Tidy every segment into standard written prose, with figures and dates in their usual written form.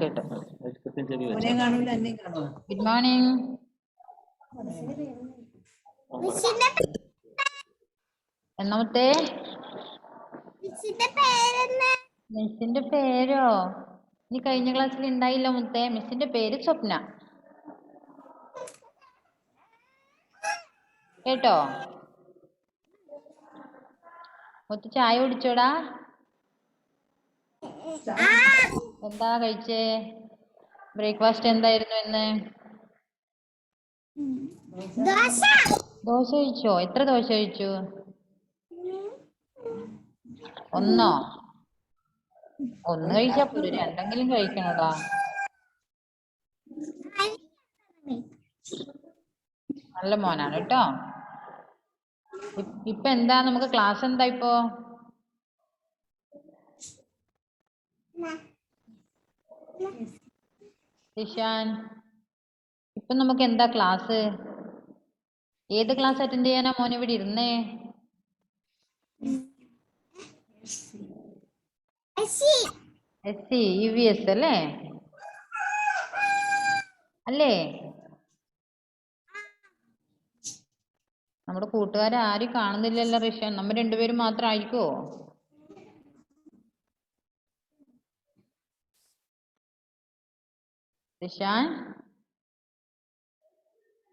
കേട്ടു. മോനെ കാണൂല, എന്നെ കാണുമോ? Good morning. എന്നാമത്തെ മിസ്സിന്റെ പേരോ? നീ കഴിഞ്ഞ ക്ലാസ്സിൽ ഉണ്ടായില്ല മുത്തേ. മിസ്സിന്റെ പേര് സ്വപ്ന. കേട്ടോ? മുത്ത് ചായ കുടിച്ചോടാ? എന്താ കഴിച്ചേ? ബ്രേക്ക്ഫാസ്റ്റ് എന്തായിരുന്നു ഇന്ന്? ദോശ കഴിച്ചോ? എത്ര ദോശ കഴിച്ചു? ഒന്നോ? ഒന്ന് കഴിച്ചാ പോരെ, രണ്ടെങ്കിലും കഴിക്കണോടാ. നല്ല മോനാണ് കേട്ടോ. ഇപ്പൊ എന്താ നമുക്ക് ക്ലാസ് എന്താ ഇപ്പോ? ദിശാൻ, ഇപ്പൊ നമുക്ക് എന്താ ക്ലാസ്? ഏത് ക്ലാസ് അറ്റൻഡ് ചെയ്യാനാ മോൻ ഇവിടെ ഇരുന്നേ? EVS അല്ലേ? അല്ലേ? നമ്മുടെ കൂട്ടുകാരെ ആരും കാണുന്നില്ലല്ലോ റിഷാൻ. നമ്മൾ രണ്ടുപേരും മാത്രം ആയിരിക്കുമോ? റിഷാൻ,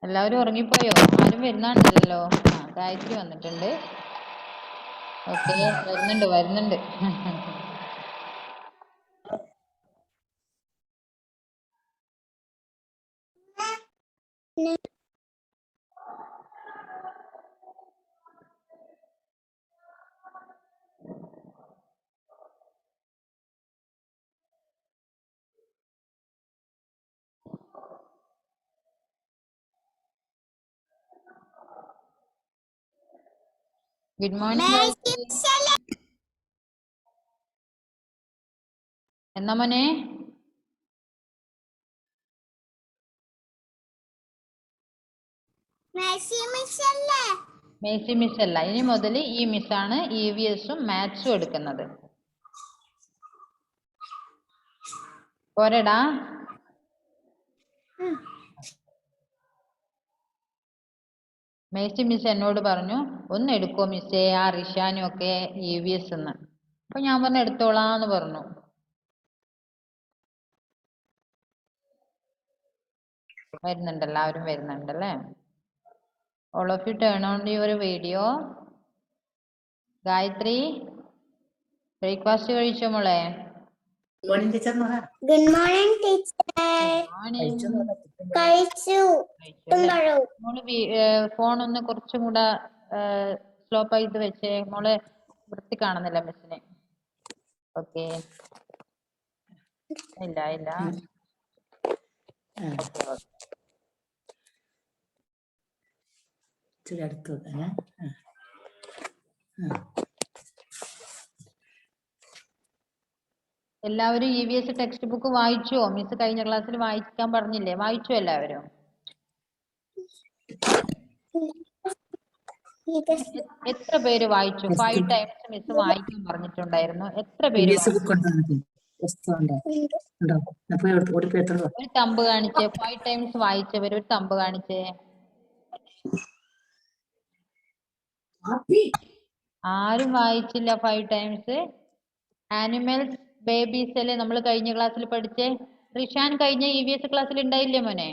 എല്ലാവരും ഉറങ്ങിപ്പോയോ? ആരും വരുന്നുണ്ടല്ലോ. ഗായത്രി വന്നിട്ടുണ്ട്. ഓക്കെ, വരുന്നുണ്ട്. Good morning. എന്നാ മോനെ? മേഴ്സി മിസ് അല്ല, ഇനി മുതൽ ഈ മിസ്സാണ് EVS-ഉം മാത്സും എടുക്കുന്നത്. പോരെടാ? മേഴ്സി മിസ് എന്നോട് പറഞ്ഞു, ഒന്ന് എടുക്കോ മിസ്സേ ആ റിഷാനും ഒക്കെ EVS എന്ന്. അപ്പൊ ഞാൻ പറഞ്ഞു എടുത്തോളാന്ന് പറഞ്ഞു. വരുന്നുണ്ട്, എല്ലാവരും വരുന്നുണ്ടല്ലേ? All of you turn on your video. Gayathri, breakfast കഴിച്ചോ മോളെ? Morning teacher. Good morning teacher. കഴിച്ചു. മോള് ഫോൺ ഒന്ന് കുറച്ചും കൂടെ സ്ലോ ചെയ്ത് വെച്ചേ മോളെ. വൃത്തി കാണുന്നില്ല മിസ്സിനെ. ഓക്കെ, ഇല്ല. അടുത്ത് വെക്കാനേ. എല്ലാവരും EVS ടെക്സ്റ്റ് ബുക്ക് വായിച്ചോ? മിസ് കഴിഞ്ഞ ക്ലാസ്സിൽ വായിക്കാൻ പറഞ്ഞില്ലേ? വായിച്ചോ എല്ലാവരും? എത്ര പേര് വായിച്ചു? 5 times മിസ് വായിക്കാൻ പറഞ്ഞിട്ടുണ്ടായിരുന്നു. എത്ര പേര് വായിച്ചു? ഒരു തമ്പ് കാണിച്ചേ. 5 times വായിച്ചവർ ഒരു തമ്പ് കാണിച്ചേ. ആരും വായിച്ചില്ല 5 times. ആനിമൽസ് ബേബീസ് അല്ലേ നമ്മൾ കഴിഞ്ഞ ക്ലാസ്സിൽ പഠിച്ചേ? റിഷാൻ കഴിഞ്ഞ EVS ക്ലാസ്സിൽ ഉണ്ടായില്ലേ മോനെ?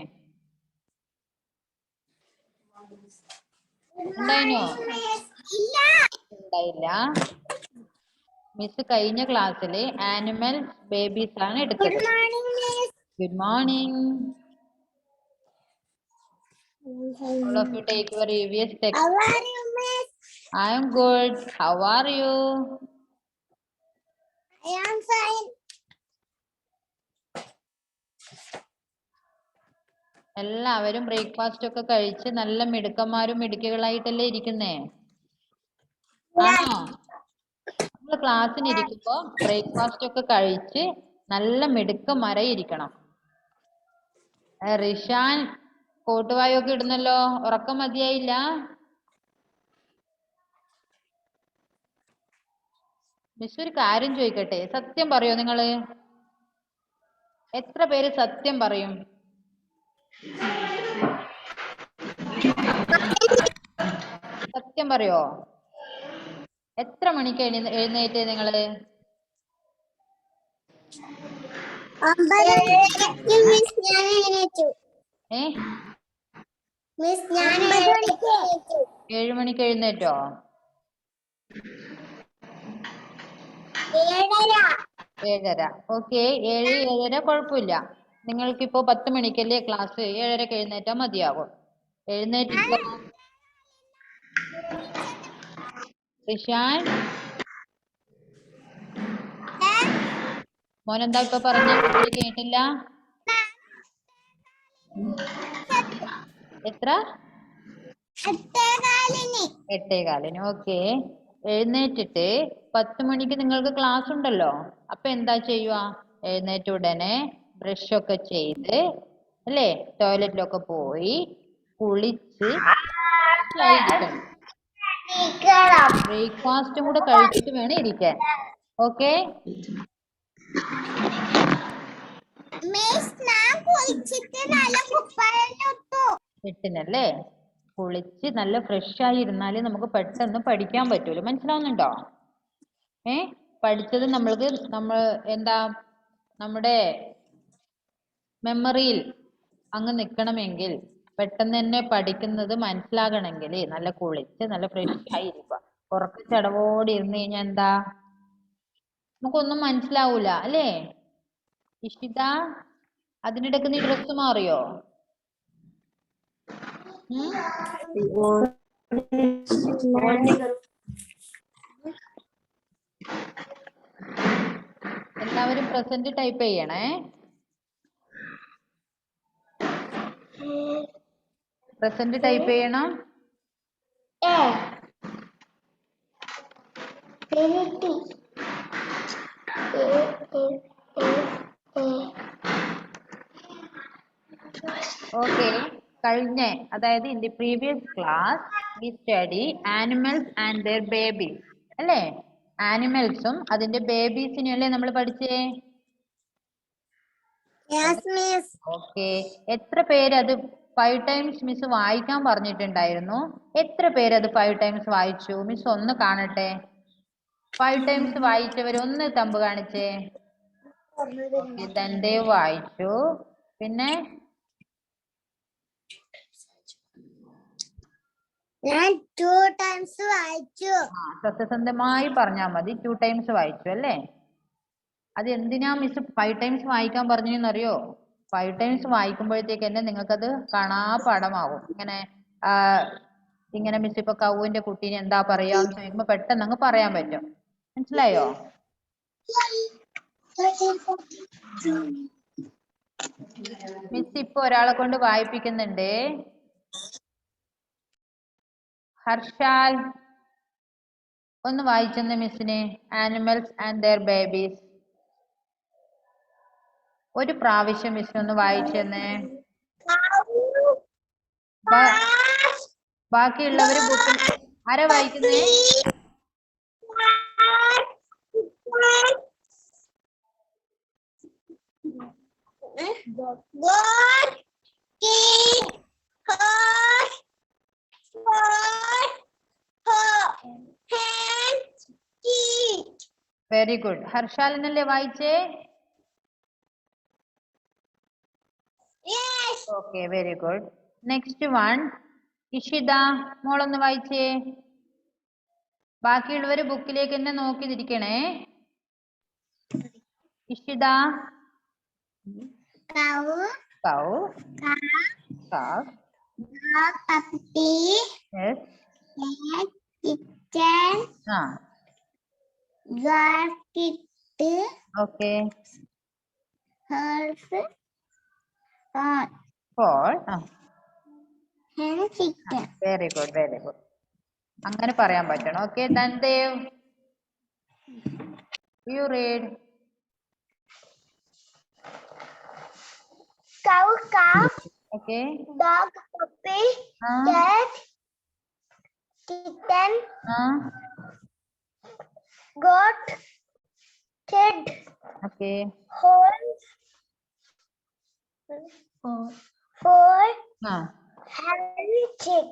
ഉണ്ടായിനോ? ഉണ്ടായില്ല. മിസ് കഴിഞ്ഞ ക്ലാസ്സിൽ ആനിമൽസ് ബേബീസ് ആണ് എടുത്തത്. Good morning. All of you take your EVS text. How are you, miss? I am good. How are you? I am fine. എല്ലാവരും ബ്രേക്ക്ഫാസ്റ്റ് ഒക്കെ കഴിച്ച് നല്ല മിടുക്കന്മാരും മിടുക്കികളായിട്ടല്ലേ ഇരിക്കുന്നേ? ആണോ? നമ്മൾ ക്ലാസ്സിന് ഇരിക്കുമ്പോ ബ്രേക്ക്ഫാസ്റ്റ് ഒക്കെ കഴിച്ച് നല്ല മിടുക്കന്മാരായി ഇരിക്കണം. റിഷാൻ കോട്ടുവായൊക്കെ ഇടുന്നല്ലോ, ഉറക്കം മതിയായില്ല? മിസ് ഒരു കാര്യം ചോദിക്കട്ടെ, സത്യം പറയോ നിങ്ങള്? എത്ര പേര് സത്യം പറയും? സത്യം പറയോ? എത്ര മണിക്ക് എഴുന്നേറ്റ് നിങ്ങള്? ഏ 7 മണിക്ക് എഴുന്നേറ്റോ? 7:30. ഓക്കെ, 7:30 കുഴപ്പമില്ല. നിങ്ങൾക്കിപ്പോ 10 മണിക്കല്ലേ ക്ലാസ്, 7:30 എഴുന്നേറ്റാ മതിയാവും. എഴുന്നേറ്റിട്ട് റിഷാൻ മോനെന്താ ഇപ്പൊ പറഞ്ഞ? കേട്ടില്ല. എത്ര? 8:15. ഓക്കെ, എഴുന്നേറ്റിട്ട് 10 മണിക്ക് നിങ്ങൾക്ക് ക്ലാസ് ഉണ്ടല്ലോ. അപ്പൊ എന്താ ചെയ്യുക? എഴുന്നേറ്റ ഉടനെ ബ്രഷ് ഒക്കെ ചെയ്ത് അല്ലേ, ടോയ്ലറ്റിലൊക്കെ പോയി കുളിച്ച് ബ്രേക്ക്ഫാസ്റ്റും കൂടെ കഴിച്ചിട്ട് വേണം ഇരിക്കാൻ. ഓക്കെ, എട്ടിനല്ലേ? കുളിച്ച് നല്ല ഫ്രഷ് ആയി ഇരുന്നാലേ നമുക്ക് പെട്ടെന്ന് പഠിക്കാൻ പറ്റൂല. മനസ്സിലാവുന്നുണ്ടോ? പഠിച്ചത് നമ്മൾ എന്താ നമ്മുടെ മെമ്മറിയിൽ അങ്ങ് നിൽക്കണമെങ്കിൽ, പെട്ടെന്ന് തന്നെ പഠിക്കുന്നത് മനസ്സിലാകണമെങ്കിൽ നല്ല കുളിച്ച് നല്ല ഫ്രഷ് ആയി ഇരിക്കുക. ഉറക്ക ചടവോടെ ഇരുന്ന് കഴിഞ്ഞാൽ എന്താ, നമുക്കൊന്നും മനസ്സിലാവൂല അല്ലേ? ഇഷിത, അതിനിടക്ക് നീ ഡ്രസ് മാറിയോ? എല്ലാവരും പ്രസന്റ് ടൈപ്പ് ചെയ്യണേ. പ്രസന്റ് ടൈപ്പ് ചെയ്യണം. ഓക്കെ, കഴിഞ്ഞ അതായത് in the previous class we study animals and their babies അല്ലേ? ആനിമൽസും അതിന്റെ ബേബീസിനും അല്ലേ നമ്മൾ പഠിച്ചേ? ഓക്കെ, എത്ര പേര് അത് 5 ടൈംസ് മിസ് വായിക്കാൻ പറഞ്ഞിട്ടുണ്ടായിരുന്നു? എത്ര പേര് അത് 5 ടൈംസ് വായിച്ചു? മിസ് ഒന്ന് കാണട്ടെ. 5 ടൈംസ് വായിച്ചവർ ഒന്ന് തമ്പ് കാണിച്ചേ. ധൻദേവ് വായിച്ചു. പിന്നെ ഞാൻ 2 ടൈംസ് വായിച്ചു. സത്യസന്ധമായി പറഞ്ഞാൽ മതി. 2 ടൈംസ് വായിച്ചു അല്ലേ? അത് എന്തിനാ മിസ് 5 ടൈംസ് വായിക്കാൻ പറഞ്ഞെന്നറിയോ? 5 ടൈംസ് വായിക്കുമ്പോഴത്തേക്ക് തന്നെ നിങ്ങൾക്കത് കാണാപാഠമാവും. ഇങ്ങനെ മിസ് ഇപ്പൊ കൗവിന്റെ കുട്ടീനെ എന്താ പറയാന്ന് ചോദിക്കുമ്പോ പെട്ടെന്ന് അങ്ങ് പറയാൻ പറ്റും. മനസ്സിലായോ? മിസ് ഇപ്പൊ ഒരാളെ കൊണ്ട് വായിപ്പിക്കുന്നുണ്ട്. ഹർഷാൽ, ഒന്ന് വായിച്ചെന്ന് മിസ്സിന് ആനിമൽസ് ആൻഡ് ദെയർ ബേബീസ്. ഒരു പ്രാവശ്യം മിസ്സിനൊന്ന് വായിച്ചെന്ന്. ബാക്കിയുള്ളവര് ബുക്കിൽ ആരാ വായിക്കുന്നേ? Very good. ഹർഷാലിനല്ലേ വായിച്ചേ? Okay, very good. Next one Ishita, മോളൊന്ന് വായിച്ചേ. ബാക്കിയുള്ളവര് ബുക്കിലേക്ക് തന്നെ നോക്കിയിരിക്കണേ. ഇഷിത. കൗ, calf, puppy, yes, cat, kitten, rabbit, okay, horse, fall, and chicken. very good, very good. അങ്ങനെ പറയാൻ പറ്റണം. Okay, Dhandev, you read. Cow, calf, okay, dog, puppy, cat, kitten, goat, kid, okay, horse, four, Ah, hen, chick.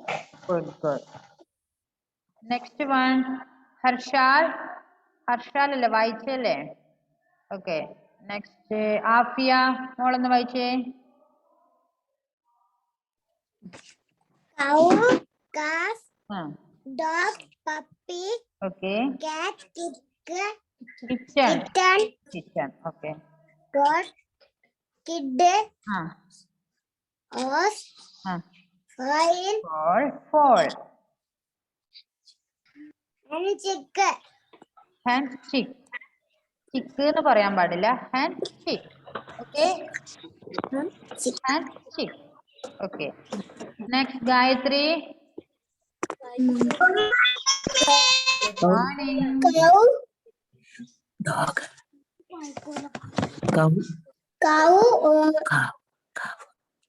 good, good. Next one, Harshal. Harshal അല്ലേ വായിച്ചല്ലേ? Okay. Next, Afia. മോളൊന്ന് വായിച്ചേ. Cow, calf, Ah, dog, puppy, okay. cat, kitten, Kitchen. kitten, Kitchen. Okay. goat, kid, Ah, horse, ah. lion, Fall. and chick. Hand chick. Chick എന്ന് പറയാൻ പാടില്ല. Hand chick. Okay. Chick. Hand chick. Okay. Next, Gayatri. Good morning. Cow, Dog. Cow. cow, Cow.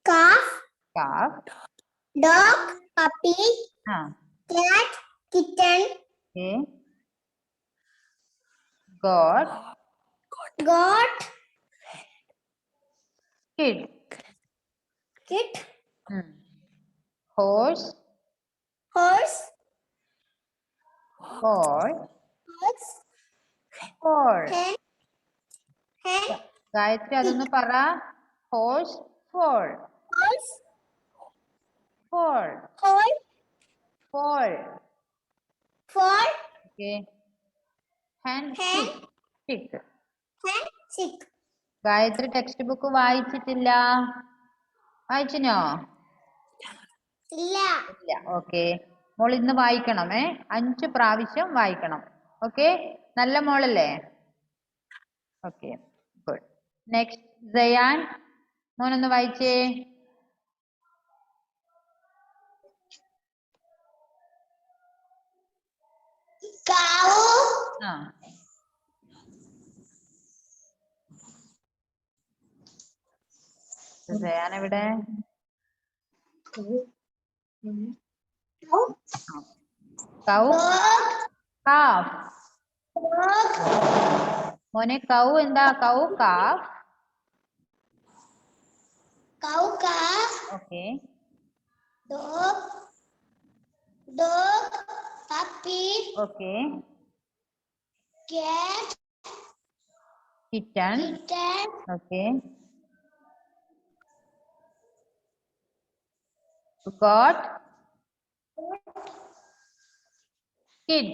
calf, Calf. dog, puppy, Ah, cat, kitten, okay. Goat. goat, Kid. kid, Horse. horse, Horse. horse, Horse. hen, Gayatri അതൊന്ന് പറ. Horse. Fall. horse, Fall. horse, Fall. four, Okay. Hand Hen. chick. Chick. hen, chick. Gayathri text book വായിച്ചിട്ടില്ല. വായിച്ചിനോ? ഇല്ല. ഇല്ല. Okay. മോൾ ഇന്ന് വായിക്കണമേ. 5 പ്രാവശ്യം വായിക്കണം. Okay. നല്ല മോളല്ലേ? ഓക്കെ. ഗുഡ്. നെക്സ്റ്റ് സയാൻ. മോനൊന്ന് വായിച്ചേ. Cow, ആ. സയാൻ എവിടെ? കൗ. കാഫ്. മോനെ കൗ എന്താ? Cow calf. cow, calf, okay. dog, puppy, okay. cat, kitchen. kitten, okay. Goat. Kid.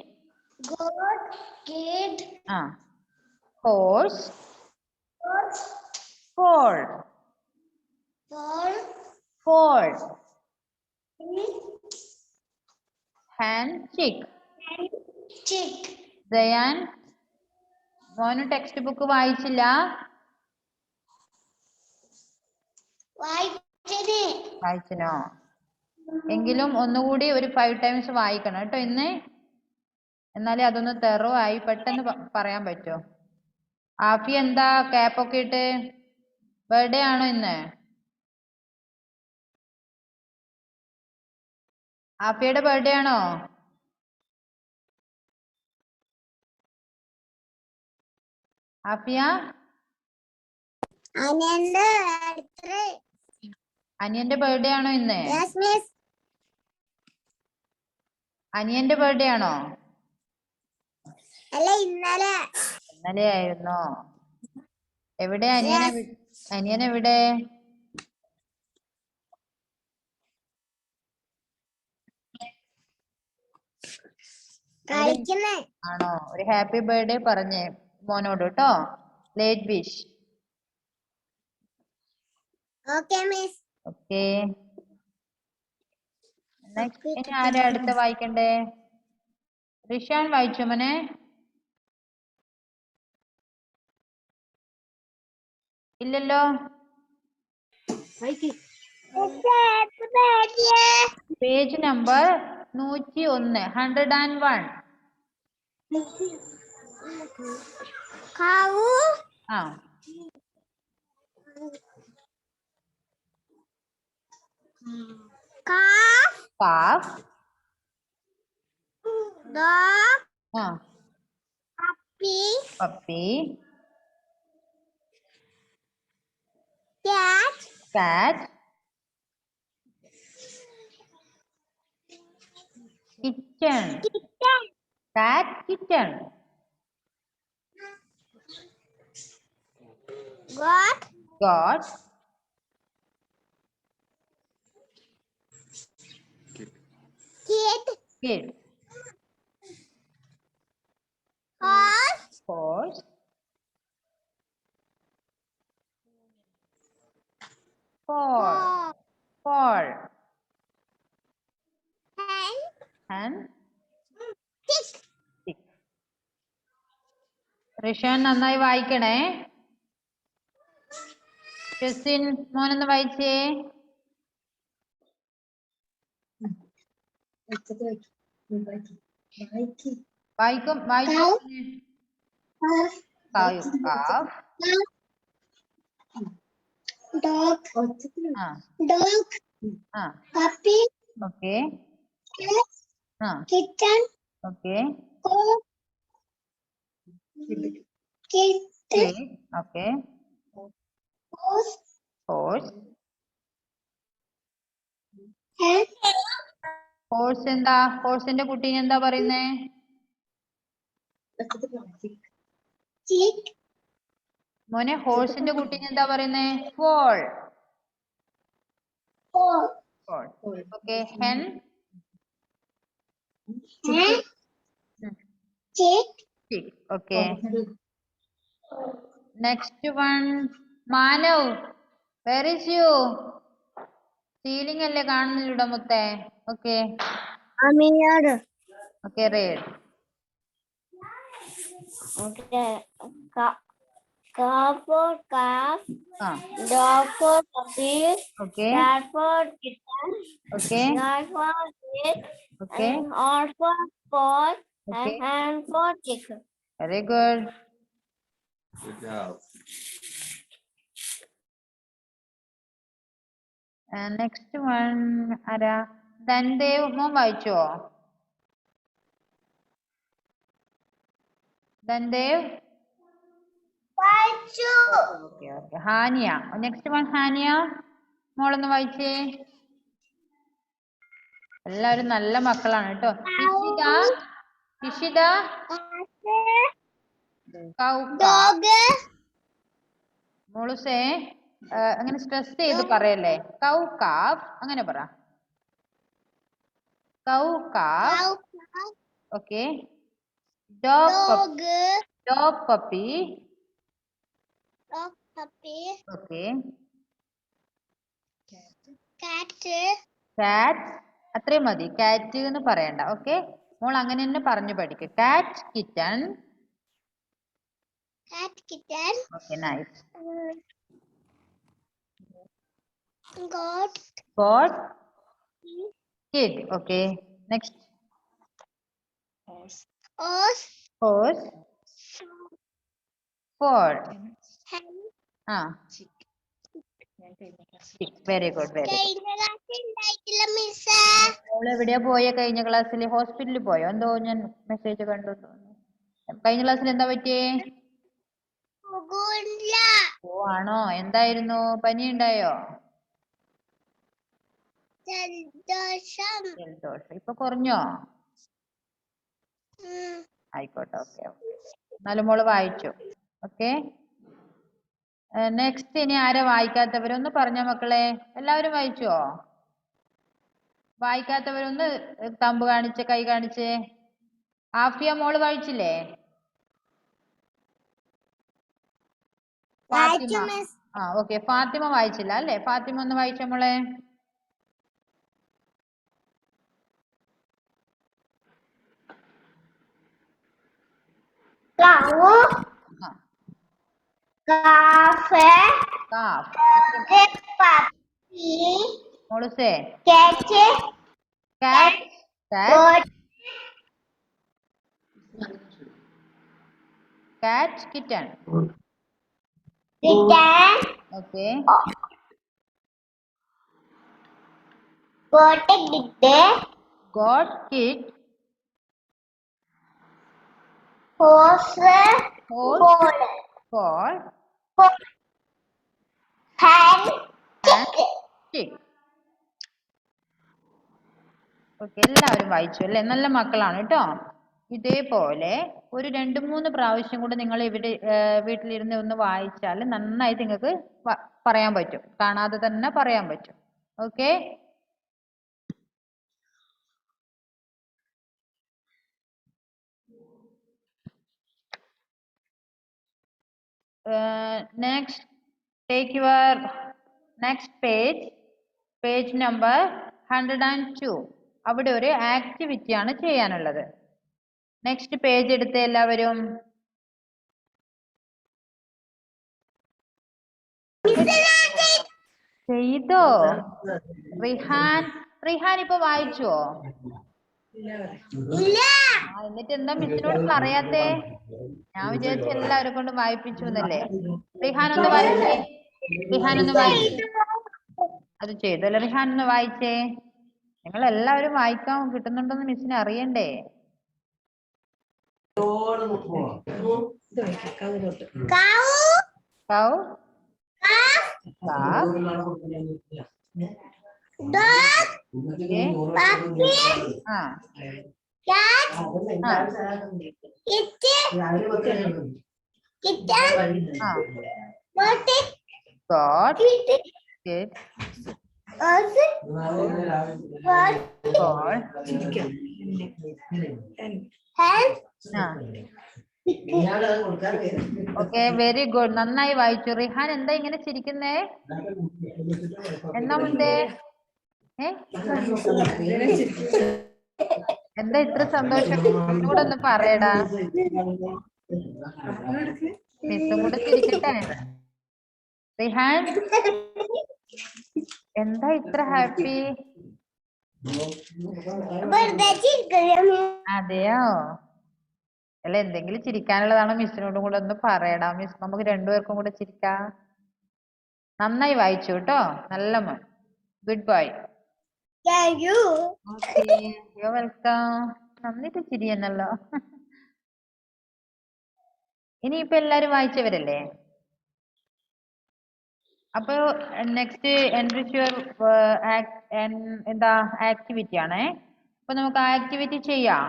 goat, kid, Horse. horse, Fall. ball, Fall. hen, Hen. Chick. chick. Zayan. മോന് text book വായിച്ചില്ല. വായിച്ചിനോ? എങ്കിലും ഒന്നുകൂടി ഒരു 5 times വായിക്കണം കേട്ടോ ഇന്ന്. എന്നാലേ അതൊന്ന് തെറോ ആയി പെട്ടെന്ന് പറയാൻ പറ്റൂ. ആഫി എന്താ ക്യാപ്പൊക്കെ ഇട്ട്? ബർത്ത്ഡേ ആണോ ഇന്ന്? ആഫിയുടെ ബർത്ത്ഡേ ആണോ? ആഫിയ? അനിയന്റെ ബർത്ത്ഡേ ആണോ ഇന്ന്? അനിയന്റെ ബർത്ത്ഡേ ആണോ? അല്ല, ഇന്നലെ. ഇന്നലെ ആയിരുന്നോ? എവിടെ അനിയൻ എവിടെ? ആണോ? ഒരു ഹാപ്പി ബർത്ത്ഡേ പറഞ്ഞേ മോനോട് കേട്ടോ. Late wish. Okay miss. Okay. Next ഇനി ആരാ അടുത്ത വായിക്കണ്ടേ? റിഷാൻ വായിച്ചോ മോനെ? ഇല്ലല്ലോ. Page number 101. 101. Cow, calf, calf, dog, puppy, cat, cat, kitten, Kitten. cat, kitten, Goat. goat, Kid. kid, Horse. horse, four, Ball. four, Hen. hen, Chick. chick. Rishan നന്നായി വായിക്കണേ. Justin മോനൊന്ന് വായിച്ചേ. വായിക്കും വായിച്ചു. Calf. കാഫ്. Dog. ആ Dog. ആ Puppy. Okay. Cat. ആ Kitten. Okay. Goat. Kitten. Okay. Horse. Horse. Hen. Horse എന്താ? ഹോഴ്സിന്റെ കുട്ടീനെ എന്താ പറയുന്നേ? Chick. മോനെ ഹോഴ്സിന്റെ കുട്ടീനെ എന്താ പറയുന്നേ? Foal. Four. Foal. Okay. Hen. Hen. Chick. Chick. Okay. Next one. Manav, where is you? Ceiling അല്ലേ കാണുന്നില്ല മുത്തേ. Okay. I'm here. Okay. Read. Okay. Calf for calf. ആ Dog for puppy. Okay. Cat for kitten. Okay. Dog for chick. Okay. And horse for fox. Okay. And hen for chicken. Very good. Next one ആരാ? ധൻദേവ് മോൻ വായിച്ചോ? Dhandev. Okay okay. Haniya. Next one Haniya. മോളൊന്ന് വായിച്ചേ. എല്ലാവരും നല്ല മക്കളാണ് കേട്ടോ. ഇഷിത. ഇഷിത. Dog. മോളുസേ അങ്ങനെ സ്ട്രെസ് ചെയ്ത് പറയല്ലേ. കൗ കാഫ് അങ്ങനെ പറ. Cow calf. Cow. Okay. Dog Dog. Dog puppy. Dog puppy. Okay. Cat. Cat. അത്രയും മതി. കാറ്റ് എന്ന് പറയണ്ട. ഓക്കെ. മോൾ അങ്ങനെ തന്നെ പറഞ്ഞു പഠിക്കുക. Cat, kitten. Cat. Kitten. Okay. Nice. Goat. Goat. Kid. Okay. Next. Horse. Horse. Foal. Hen. ആ വെരി ഗുഡ്. Very good. കഴിഞ്ഞ ക്ലാസ്സിൽ ഉണ്ടായിട്ടില്ല മിസ്സേ. മോൾ എവിടെയാ പോയ? കഴിഞ്ഞ ക്ലാസ്സിൽ ഹോസ്പിറ്റലിൽ പോയോ? എന്തോ ഞാൻ മെസ്സേജ് കണ്ടു തോന്നുന്നു. കഴിഞ്ഞ ക്ലാസ്സിൽ എന്താ പറ്റിയേ? സുഖമില്ല. ഓ ആണോ? എന്തായിരുന്നു? പനി ഉണ്ടായോ? ജലദോഷം. ജലദോഷം. ഇപ്പൊ കുറഞ്ഞോ? ആയിക്കോട്ടെ. ഓക്കെ. എന്നാലും മോള് വായിച്ചു. ഓക്കെ. നെക്സ്റ്റ് ഇനി ആരാ വായിക്കാത്തവരൊന്ന് പറഞ്ഞോ മക്കളെ. എല്ലാവരും വായിച്ചോ? വായിക്കാത്തവരൊന്ന് തമ്പ് കാണിച്ച് കൈ കാണിച്ച്. ആഫിയ മോള് വായിച്ചില്ലേ? ഫാത്തിമ. ആ ഓക്കെ. ഫാത്തിമ വായിച്ചില്ല അല്ലേ? ഫാത്തിമ ഒന്ന് വായിച്ചോ മോളെ. കാഫ്. കാഫ്. പപ്പി. മോളുസേ. Cat. Cat. Cat. Cat. Kitten. Kitten. Okay. Goat. Kid. Goat. Kid. Horse. Horse. Foal. Foal. Hen. Hen. Okay, എല്ലാവരും വായിച്ചു അല്ലേ? നല്ല മക്കളാണ് കേട്ടോ. ഇതേപോലെ ഒരു 2-3 പ്രാവശ്യം കൂടെ നിങ്ങൾ ഇവിടെ വീട്ടിലിരുന്ന് ഒന്ന് വായിച്ചാൽ നന്നായിട്ട് നിങ്ങൾക്ക് പറയാൻ പറ്റും, കാണാതെ തന്നെ പറയാൻ പറ്റും. Okay, next take your next page number 102. അവിടെ ഒരു ആക്ടിവിറ്റി ആണ് ചെയ്യാനുള്ളത്. നെക്സ്റ്റ് പേജ് എടുത്ത് എല്ലാവരും. ചെയ്തോ? റിഹാൻ ഇപ്പൊ വായിച്ചോ? എന്നിട്ട് എന്താ മിസ്സിനോട് പറയാത്തേ? ഞാൻ വിചാരിച്ച എല്ലാവരെ കൊണ്ട് വായിപ്പിച്ചു എന്നല്ലേ. റിഹാൻ ഒന്ന് വായിച്ചേ. അത് ചെയ്തു അല്ലെ? റിഹാൻ ഒന്ന് വായിച്ചേ. നിങ്ങൾ എല്ലാവരും വായിക്കാൻ കിട്ടുന്നുണ്ടെന്ന് മിസ്സിന് അറിയണ്ടേ? ഓക്കെ, വെരി ഗുഡ്, നന്നായി വായിച്ചു. റിഹാൻ എന്താ ഇങ്ങനെ ചിരിക്കുന്നേ? എന്നാ മുണ്ടേ? എന്താ ഇത്ര സന്തോഷം? കൂടെ ഒന്ന് പറയടാ. മിസ്സും കൂടെ ചിരിക്കട്ടെ. റിഹാൻ എന്താ ഇത്ര ഹാപ്പി? അതെയോ? അല്ല, എന്തെങ്കിലും ചിരിക്കാനുള്ളതാണോ? മിസ്സിനോടും കൂടെ ഒന്ന് പറയടാ. മിസ്, നമുക്ക് രണ്ടുപേർക്കും കൂടെ ചിരിക്കാം. നന്നായി വായിച്ചു കേട്ടോ, നല്ല മോൻ, ഗുഡ് ബോയ്. വെൽക്കം. നന്നായിട്ട് ചിരിയെന്നല്ലോ. ഇനിയിപ്പോ എല്ലാരും വായിച്ചവരല്ലേ? അപ്പൊ നെക്സ്റ്റ് എൻറിച്ച് യുവർ എന്താ ആക്ടിവിറ്റി ആണേ. അപ്പൊ നമുക്ക് ആ ആക്ടിവിറ്റി ചെയ്യാം.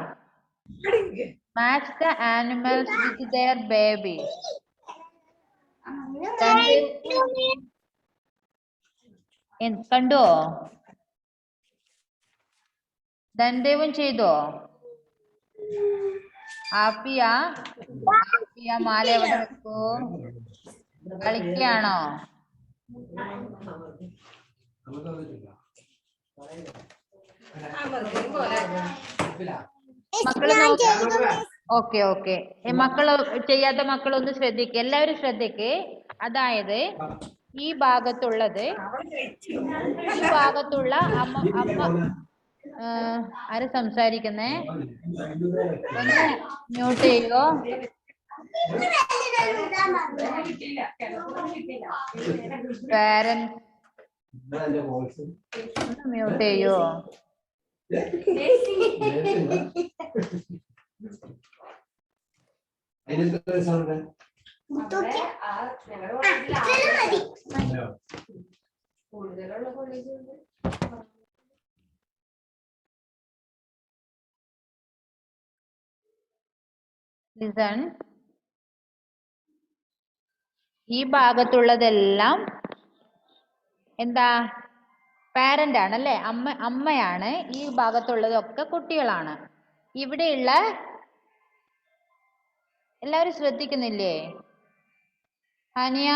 Match the animals with their babies. കണ്ടോ? ദന്തേവും ചെയ്തോ? ആപ്പിയ മാല എവിടെ വെക്കൂ? കളിക്കുകയാണോ? മക്കള് ഓക്കെ ഓക്കെ, മക്കള് ചെയ്യാത്ത മക്കളൊന്ന് ശ്രദ്ധിക്കുക, എല്ലാവരും ശ്രദ്ധിക്കേ. അതായത് ഈ ഭാഗത്തുള്ള അമ്മ ആര് സംസാരിക്കുന്നേ? ഒന്ന് മ്യൂട്ട് ചെയ്യോ? പാരന്റ് ഒന്ന് മ്യൂട്ട് ചെയ്യോ? ലിസൺ, ഈ ഭാഗത്തുള്ളതെല്ലാം എന്താ? പാരന്റ് ആണല്ലേ, അമ്മയാണ്. ഈ ഭാഗത്തുള്ളതൊക്കെ കുട്ടികളാണ്. ഇവിടെയുള്ള എല്ലാവരും ശ്രദ്ധിക്കുന്നില്ലേ? ഹാനിയ,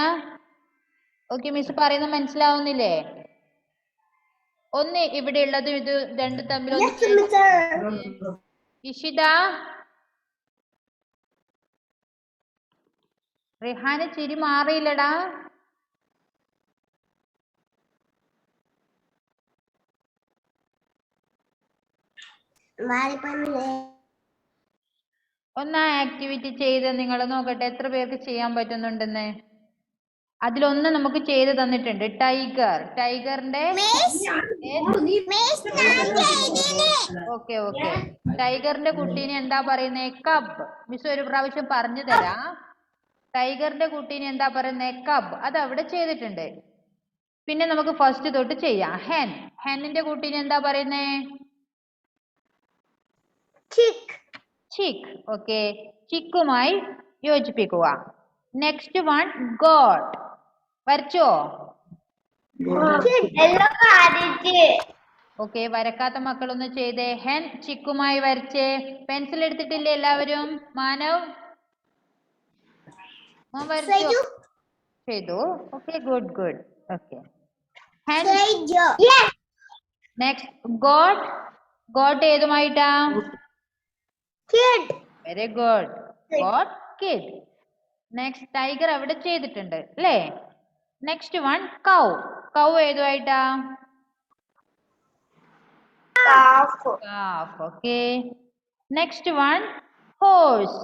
ഓക്കെ, മിസ് പറയുന്നത് മനസ്സിലാവുന്നില്ലേ? ഒന്ന് ഇവിടെ ഉള്ളതും ഇത് രണ്ടും തമ്മിൽ ഇഷിത, റിഹാന് ചിരി മാറിയില്ലടാ. ഒന്ന് ആ ആക്ടിവിറ്റി ചെയ്ത് നിങ്ങൾ നോക്കട്ടെ എത്ര പേർക്ക് ചെയ്യാൻ പറ്റുന്നുണ്ടെന്ന്. അതിലൊന്ന് നമുക്ക് ചെയ്ത് തന്നിട്ടുണ്ട്. ടൈഗറിന്റെ ഓക്കെ ഓക്കെ, ടൈഗറിന്റെ കുട്ടീനെ എന്താ പറയുന്നേ? കബ്. മിസ് ഒരു പ്രാവശ്യം പറഞ്ഞു തരാം. ടൈഗറിന്റെ കുട്ടീനെ എന്താ പറയുന്നേ? കബ്. അത് അവിടെ ചെയ്തിട്ടുണ്ട്. പിന്നെ നമുക്ക് ഫസ്റ്റ് തൊട്ട് ചെയ്യാം. ഹെന്നിന്റെ കുട്ടീനെ എന്താ പറയുന്നേ? chick, chick. ഓക്കെ, ചിക്കുമായി യോജിപ്പിക്കുക. Next one goat. വരച്ചോ? yellow carrot, ഓക്കെ, വരക്കാത്ത മക്കളൊന്ന് ചെയ്തേ. ഹെൻ ചിക്കുമായി വരച്ചേ. പെൻസിൽ എടുത്തിട്ടില്ലേ എല്ലാവരും? മാനവ് വരച്ചോ? ചെയ്തു. Okay, good good. Okay, hen. yes, next goat. Goat ഏതുമായിട്ടാ? kid, very good. Goat kid. Next tiger അവിടെ ചെയ്തിട്ടുണ്ട് അല്ലേ? Next one cow. കൗ ഏതുമായിട്ടാ? calf, calf. Okay, next one horse.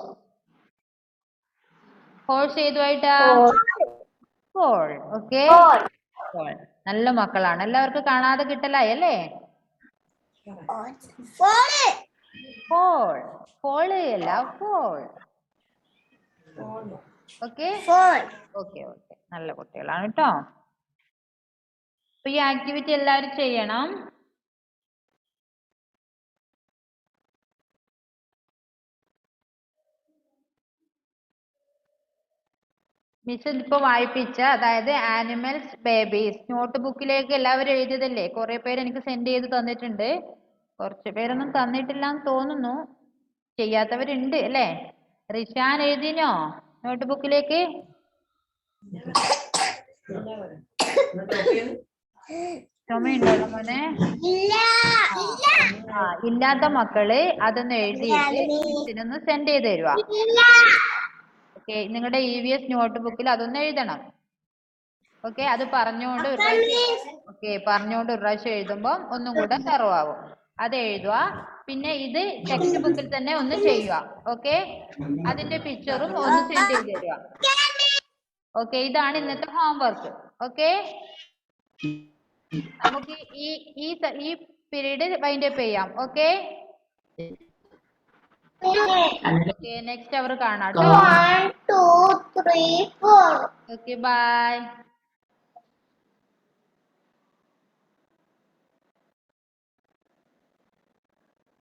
Horse ഏതുമായിട്ടാ? ഫോൾ. Okay, foal. നല്ല മക്കളാണ്. എല്ലാവർക്കും കാണാതെ കിട്ടലായി അല്ലേ? ഫോൾ. ഫോള് അല്ല, ഫോൾ. ഓക്കെ ഓക്കെ ഓക്കെ, നല്ല കുട്ടികളാണ് കേട്ടോ. അപ്പൊ ഈ ആക്ടിവിറ്റി എല്ലാവരും ചെയ്യണം. മിസ് ഇപ്പൊ വായിപ്പിച്ച, അതായത് ആനിമൽസ് ബേബീസ് നോട്ട് ബുക്കിലേക്ക് എല്ലാവരും എഴുതിയതല്ലേ? കുറെ പേര് എനിക്ക് സെൻഡ് ചെയ്ത് തന്നിട്ടുണ്ട്. കുറച്ച് പേരൊന്നും തന്നിട്ടില്ല എന്ന് തോന്നുന്നു. ചെയ്യാത്തവരുണ്ട് അല്ലേ? റിഷാൻ എഴുതിനോ നോട്ട് ബുക്കിലേക്ക്? ചുമയുണ്ടോ മോനെ? ഇല്ലാത്ത മക്കള് അതൊന്ന് എഴുതിയിട്ട് മിസ്സിനൊന്ന് സെൻഡ് ചെയ്ത് തരുക. ഓക്കെ, നിങ്ങളുടെ EVS നോട്ട് ബുക്കിൽ അതൊന്ന് എഴുതണം. ഓക്കെ, അത് പറഞ്ഞുകൊണ്ട് പറഞ്ഞുകൊണ്ട് ഒരു പ്രാവശ്യം എഴുതുമ്പോൾ ഒന്നും കൂടെ തറവാകും. അത് എഴുതുക. പിന്നെ ഇത് ടെക്സ്റ്റ് ബുക്കിൽ തന്നെ ഒന്ന് ചെയ്യുക. ഓക്കെ, അതിന്റെ പിക്ചറും ഒന്ന് സെൻഡ് ചെയ്ത് തരിക. ഓക്കെ, ഇതാണ് ഇന്നത്തെ ഹോംവർക്ക്. ഓക്കെ, നമുക്ക് ഈ പീരീഡ് വൈൻഡ് അപ്പ് ചെയ്യാം. ഓക്കെ, നെക്സ്റ്റ് അവർ കാണാം. 1, 2, 3, 4. Okay, by.